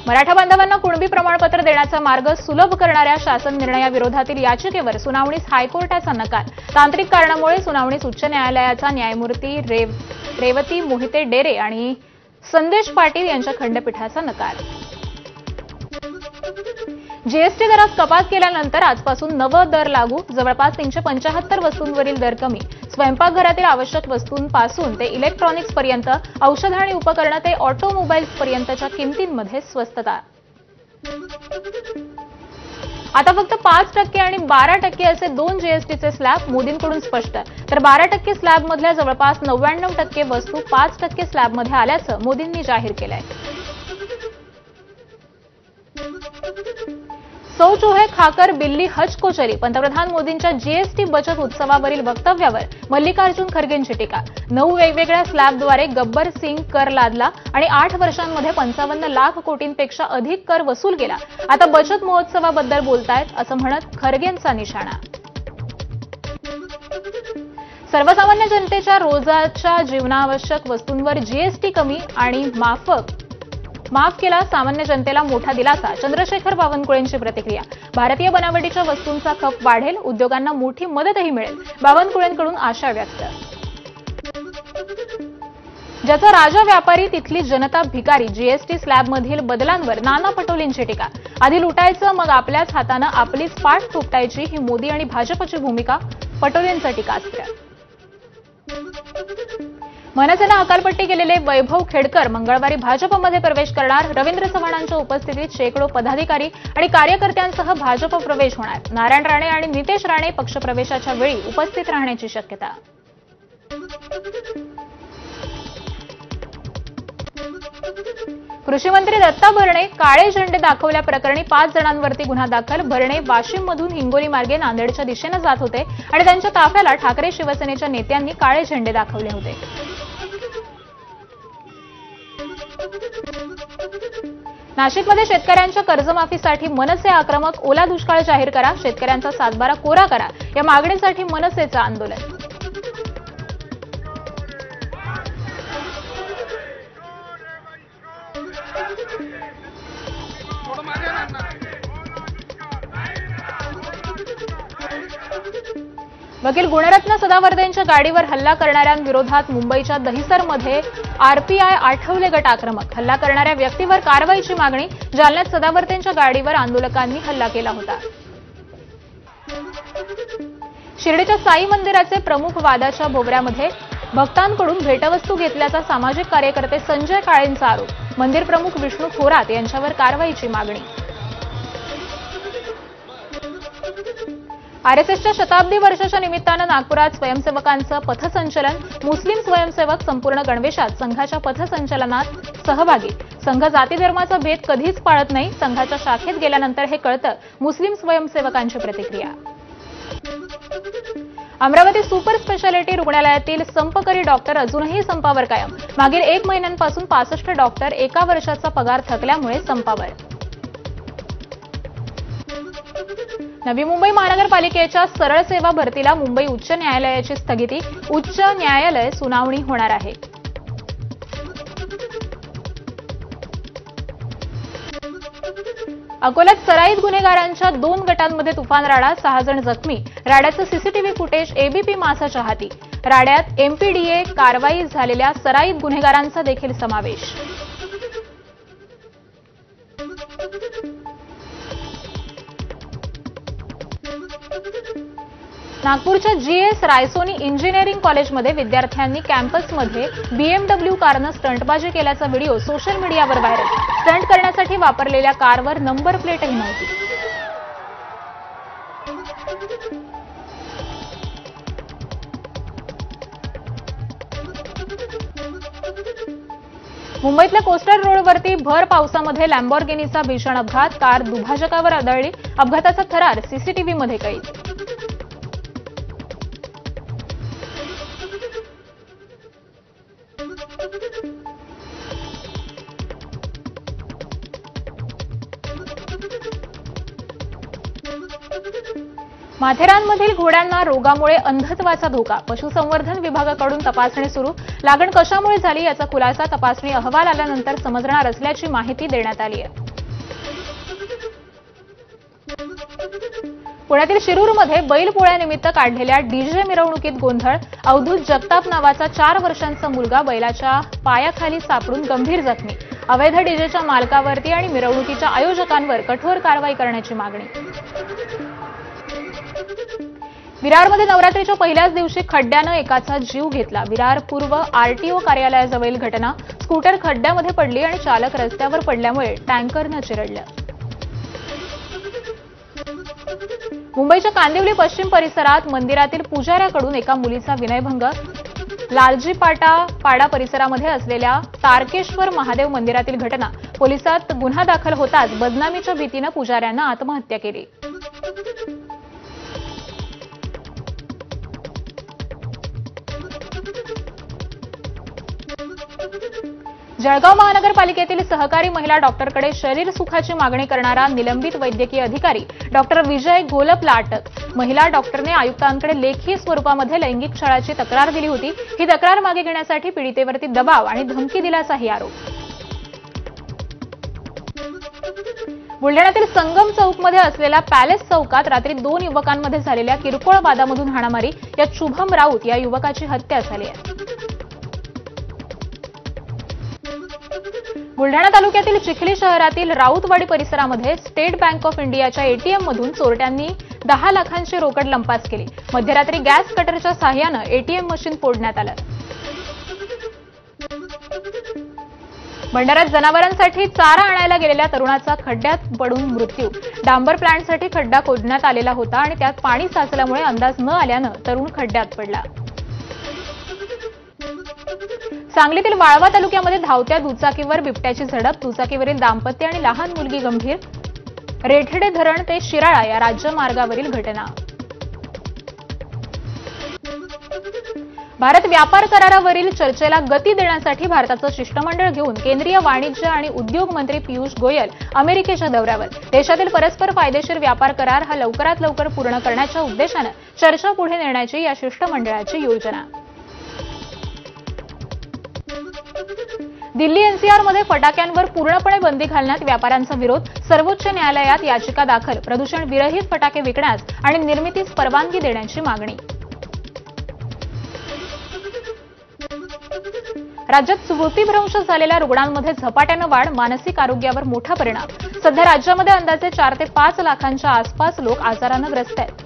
मराठा बांधवांना कुणबी प्रमाणपत्र देण्याचा मार्ग सुलभ करणाऱ्या शासन निर्णयाविरोधातील याचिकेवर सुनावणीस हायकोर्टाचा नकार। तांत्रिक कारणामुळे सुनावणीस उच्च न्यायालयाचा न्यायमूर्ती रेवती मोहिते डेरे आणि संदेश पाटील यांच्या खंडपीठाचा नकार। जीएसटी दरात कपात केल्यानंतर आजपासून नवे दर लागू। जवळपास 375 वस्तूंवरील दर कमी। स्वयंपाकघरातील आवश्यक वस्तूंपासून ते इलेक्ट्रॉनिक्स पर्यंत, औषध आणि उपकरणे ते ऑटोमोबाईल्स पर्यंतच्या किमतींमध्ये स्वस्तता। आता फक्त 5% आणि 12% असे दोन जीएसटीचे स्लॅब मोदींकडून स्पष्ट। तर 12% स्लॅबमधल्या जवळपास 99% वस्तू 5% स्लॅबमध्ये आल्याचं मोदींनी जाहीर केलंय। सौ चूहे खाकर बिल्ली हज को चली। पंतप्रधान मोदींच्या जीएसटी बचत उत्सवावरील वक्तव्यावर मल्लिकार्जुन खरगेंची टीका। 9 वेगवेगळ्या स्लॅबद्वारे गब्बर सिंग कर लादला आणि 8 वर्षांमध्ये 55 लाख कोटींपेक्षा अधिक कर वसूल केला। आता बचत महोत्सवाबद्दल बोलतायत असं म्हणत खरगेंचा निशाणा। सर्वसामान्य जनतेच्या रोजच्या जीवनावश्यक वस्तूंवर जीएसटी कमी आणि माफ केला, सामान्य जनतेला मोठा दिलासा। चंद्रशेखर बावनकुळेंची प्रतिक्रिया। भारतीय बनावटीच्या वस्तूंचा खप वाढेल, उद्योगांना मोठी मदतही मिळेल। बावनकुळेंकडून आशा व्यक्त। ज्याचा राजा व्यापारी तिथली जनता भिकारी। जीएसटी स्लॅबमधील बदलांवर नाना पटोलेंची टीका। आधी लुटायचं मग आपल्याच हातानं आपलीच पाठ थोपटायची ही मोदी आणि भाजपची भूमिका। पटोलेंचं टीकास्त्र। मनसेनं हकालपट्टी केलेले वैभव खेडकर मंगळवारी भाजपमध्ये प्रवेश करणार। रवींद्र चव्हाणांच्या उपस्थितीत शेकडो पदाधिकारी आणि कार्यकर्त्यांसह भाजप प्रवेश होणार। नारायण राणे आणि नितेश राणे पक्षप्रवेशाच्या वेळी उपस्थित राहण्याची शक्यता। कृषी मंत्री दत्ता भरणे काळे झेंडे दाखवल्याप्रकरणी 5 जणांवरती गुन्हा दाखल। भरणे वाशिममधून हिंगोली मार्गे नांदेडच्या दिशेने जात होते आणि त्यांच्या ताफ्याला ठाकरे शिवसेनेच्या नेत्यांनी काळे झेंडे दाखवले होते। नाशिकमध्ये शेतकऱ्यांच्या कर्जमाफीसाठी मनसे आक्रमक। ओला दुष्काळ जाहीर करा, शेतकऱ्यांचा सातबारा कोरा करा या मागणीसाठी मनसेचं आंदोलन। वकील गुणरत्न सदावर्तेंच्या गाडीवर हल्ला करणाऱ्यांविरोधात मुंबईच्या दहिसरमध्ये आरपीआय आठवले गट आक्रमक। हल्ला करणाऱ्या व्यक्तीवर कारवाईची मागणी। जालन्यात सदावर्तेंच्या गाडीवर आंदोलकांनी हल्ला केला होता। शिर्डीच्या साई मंदिराचे प्रमुख वादाच्या भोवऱ्यामध्ये भक्तांकडून भेटवस्तू घेतल्याचा सामाजिक कार्यकर्ते संजय काळेंचा आरोप। मंदिर प्रमुख विष्णू थोरात यांच्यावर कारवाईची मागणी। आरएसएसच्या शताब्दी वर्षाच्या निमित्तानं नागपुरात स्वयंसेवकांचं पथसंचलन। मुस्लिम स्वयंसेवक संपूर्ण गणवेशात संघाच्या पथसंचलनात सहभागी। संघ जाती धर्माचा भेद कधीच पाळत नाही, संघाच्या शाखेत गेल्यानंतर हे कळतं। मुस्लिम स्वयंसेवकांची प्रतिक्रिया। अमरावती सुपर स्पेशालिटी रुग्णालयातील संपकरी डॉक्टर अजूनही संपावर कायम। मागील 1 महिन्यांपासून 65 डॉक्टर 1 वर्षाचा पगार थकल्यामुळे संपावर। नवी मुंबई महानगरपालिकेच्या सरळ सेवा भरतीला मुंबई उच्च न्यायालयाची स्थगिती। उच्च न्यायालय सुनावणी होणार आहे। अकोल्यात सराईत गुन्हेगारांच्या 2 गटांमध्ये तुफान राडा, 6 जण जखमी। राड्याचं सीसीटीव्ही फुटेज एबीपी मासाच्या हाती। राड्यात एमपीडीए कारवाई झालेल्या सराईत गुन्हेगारांचा देखील समावेश। नागपूरच्या जीएस रायसोनी इंजिनिअरिंग कॉलेजमध्ये विद्यार्थ्यांनी कॅम्पसमध्ये बीएमडब्ल्यू कारनं स्टंटबाजी केल्याचा व्हिडिओ सोशल मीडियावर व्हायरल। स्टंट करण्यासाठी वापरलेल्या कारवर नंबर प्लेटही नव्हती। मुंबईतल्या कोस्टल रोडवरती भर पावसामध्ये लॅम्बॉर्गिनीचा भीषण अपघात। कार दुभाजकावर आदळली। अपघाताचा थरार सीसीटीव्हीमध्ये कैद। माथेरानमधील घोड्यांना रोगामुळे अंधत्वाचा धोका। पशुसंवर्धन विभागाकडून तपासणी सुरू। लागण कशामुळे झाली याचा खुलासा तपासणी अहवाल आल्यानंतर समजणार असल्याची माहिती देण्यात आली आहे। पुण्यातील शिरूरमध्ये बैलपोळ्यानिमित्त काढलेल्या डीजे मिरवणुकीत गोंधळ. अवधूत जगताप नावाचा 4 वर्षांचा मुलगा बैलाच्या पायाखाली सापडून गंभीर जखमी. अवैध डीजेच्या मालकावरती आणि मिरवणुकीच्या आयोजकांवर कठोर कारवाई करण्याची मागणी. विरारमध्ये नवरात्रीच्या पहिल्याच दिवशी खड्ड्यानं एकाचा जीव घेतला. विरार पूर्व आरटीओ कार्यालयाजवळील घटना. स्कूटर खड्ड्यामध्ये पडली आणि चालक रस्त्यावर पडल्यामुळे टँकरनं चिरडलं. मुंबईच्या कांदिवली पश्चिम परिसरात मंदिरातील पुजाऱ्याकडून एका मुलीचा विनयभंग. लालजीपाडा परिसरामध्ये असलेल्या तारकेश्वर महादेव मंदिरातील घटना. पोलिसात गुन्हा दाखल होताच बदनामीच्या भीतीनं पुजाऱ्यानं आत्महत्या केली. जळगाव महानगरपालिकेतील सहकारी महिला डॉक्टरकडे शरीर सुखाची मागणी करणारा निलंबित वैद्यकीय अधिकारी डॉक्टर विजय गोलपला अटक. महिला डॉक्टरने आयुक्तांकडे लेखी स्वरूपामध्ये लैंगिक छळाची तक्रार दिली होती. ही तक्रार मागे घेण्यासाठी पीडितेवरती दबाव आणि धमकी दिल्याचाही आरोप. बुलढाण्यातील संगम चौकमध्ये असलेल्या पॅलेस चौकात रात्री 2 युवकांमध्ये झालेल्या किरकोळ वादामधून हाणामारी. यात शुभम राऊत या युवकाची हत्या झाली आहे. बुलढाणा तालुक्यातील चिखली शहरातील राऊतवाडी परिसरामध्ये स्टेट बँक ऑफ इंडियाच्या एटीएममधून चोरट्यांनी 10 लाखांची रोकड लंपास केली. मध्यरात्री गॅस कटरच्या साहाय्यानं एटीएम मशीन फोडण्यात आलं. भंडाऱ्यात जनावरांसाठी चारा आणायला गेलेल्या तरुणाचा खड्ड्यात पडून मृत्यू. डांबर प्लांटसाठी खड्डा खोदण्यात आलेला होता आणि त्यात पाणी साचल्यामुळे अंदाज न आल्यानं तरुण खड्ड्यात पडला. सांगलीतील वाळवा तालुक्यामध्ये धावत्या दुचाकीवर बिबट्याची झडप. दुचाकीवरील दाम्पत्य आणि लहान मुलगी गंभीर. रेठेडे धरण ते शिराळा या राज्यमार्गावरील घटना. भारत व्यापार करारावरील चर्चेला गती देण्यासाठी भारताचं शिष्टमंडळ घेऊन केंद्रीय वाणिज्य आणि उद्योग मंत्री पियुष गोयल अमेरिकेच्या दौऱ्यावर. देशातील परस्पर फायदेशीर व्यापार करार हा लवकरात लवकर पूर्ण करण्याच्या उद्देशानं चर्चा पुढे नेण्याची या शिष्टमंडळाची योजना. दिल्ली एनसीआरमध्ये फटाक्यांवर पूर्णपणे बंदी घालण्यात व्यापाऱ्यांचा विरोध. सर्वोच्च न्यायालयात याचिका दाखल. प्रदूषण विरहित फटाके विकण्यास आणि निर्मितीस परवानगी देण्याची मागणी. राज्यात स्मृतिभ्रंश झालेल्या रुग्णांमध्ये झपाट्यानं वाढ. मानसिक आरोग्यावर मोठा परिणाम. सध्या राज्यामध्ये अंदाजे 4 ते 5 लाखांच्या आसपास लोक आजारानं ग्रस्त आहेत.